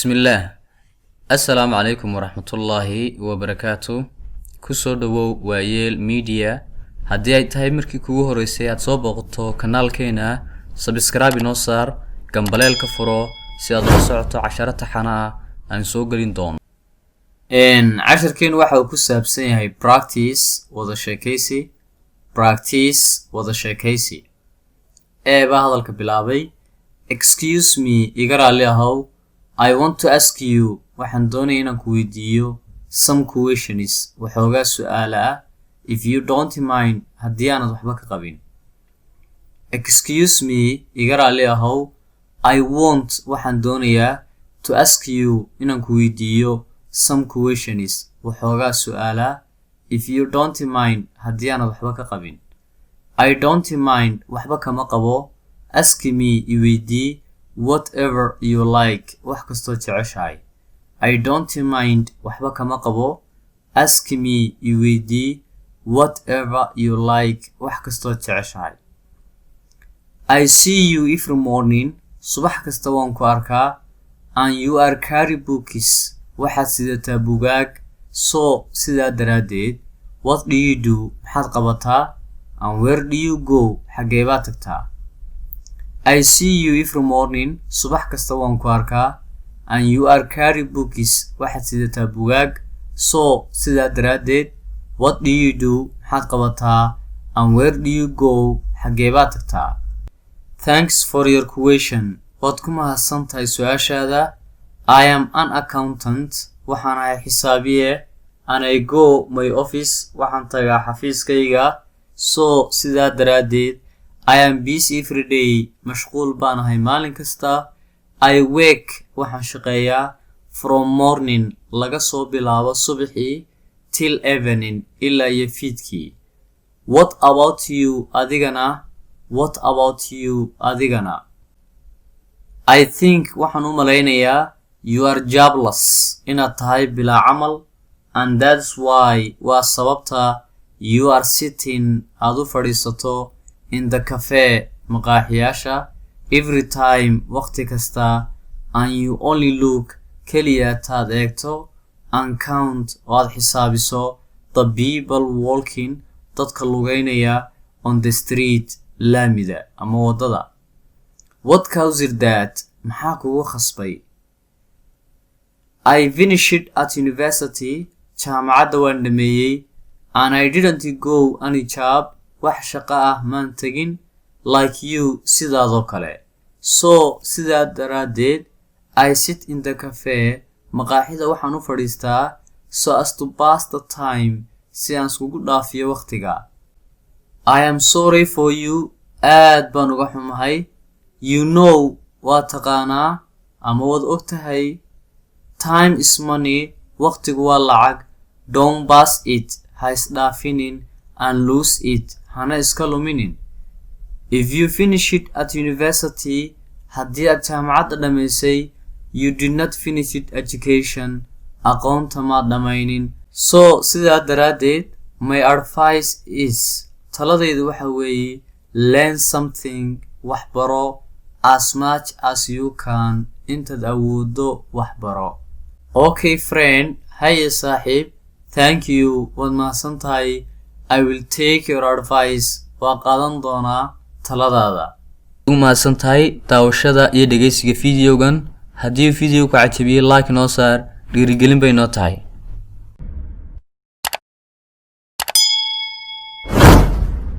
بسم الله السلام عليكم ورحمة الله وبركاته كسو دو ويل ميديا هدي اي تاي مركي كوو هوريسي اد سو بوقتو kanaalkeena subscribe inoo saar gambaleelka furo si aad u socoto casharada xanaa aan soo galin doono casharkeen waxa uu ku saabsan yahay practice wada sheekaysi ba hadalka bilaabay excuse me iga raali ahow I want to ask you waxaan doonaya inaan ku weydiiyo some questions waxoogaa su'aalo ah if you don't mind haddii aanad waxba ka qabin excuse me iga raali ahow I want waxaan doonayaa to ask you inaan ku weydiiyo some questions waxoogaa su'aalo ah if you don't mind haddii aanad waxba ka qabin I don't mind waxba kama qabo ask me I weydii whatever you like wax kastoo jeceshahay I don't mind waxba kama qabo ask me I weydii whatever you like wax kastoo jeceshahay I see you every morning subax kasta waan ku arkaa and you are carry books waxaad sidataa buugaag so sidaa daraadeed what do you do maxaad qabataa and where do you go xagee baad tagtaa I see you every morning subax kasta waan ku arkaa and you are carry books waxaad sidataa buugaag so sidaa daraadeed what do you do maxaad qabataa and where do you go xagee baad tagtaa thanks for your question waad ku mahadsantahay su-aashaada I am an accountant waxaan ahay xisaabiye and I go my office waxaan tagaa xafiiskayga so sidaa daraadeed I am busy every day mashquul baan ahay maalin kasta I work waxaan shaqeeyaa from morning laga soo bilaabo subaxii till evening ilaa iyo fiidkii what about you adigana I think waxaan u malaynayaa you are jobless inaad tahay bilaa camal and that's why waa sababta you are sitting aad u fadhiisato in the cafe maqaaxiyaasha every time waqti kasta and you only look kaliya taad eegto and count oo aad xisaabiso the people walking dadka lugeynaya on the street laamida ama wadada what caused that maxaa kugu khasbay I finished at university jaamacadda waan dhameeyey and I didn't go any job wax shaqo ah maan tegin like you sidaadoo kale so sidaa daraadeed I sit in the cafe maqaaxida waxaan u fadhiistaa so as to pass the time si aan iskugu dhaafiyo waqtiga I am sorry for you aad baan uga xumahay you know waa taqaanaa ama waad og tahay time is money waqtigu waa lacag don't pass it ha isdhaafinin and lose it hana iska luminin if you finish it at university haddii aad jaamacadda dhamaysay you did not finish it education aqoonta maad dhamaynin so sidaa daraadeed my advice is taladaydu waxa weeye learn something wax baro as much as you can intaad awoodo wax baro okay friend haye saaxiib thank you waad mahadsantahay I will take your advice waan qaadan doonaa taladaada ugu mahadsantahay daawashada iyo dhegeysiga fiidiyogan haddii fiidiyowga cajabiyey like noo saar dhiirigelin bay noo tahay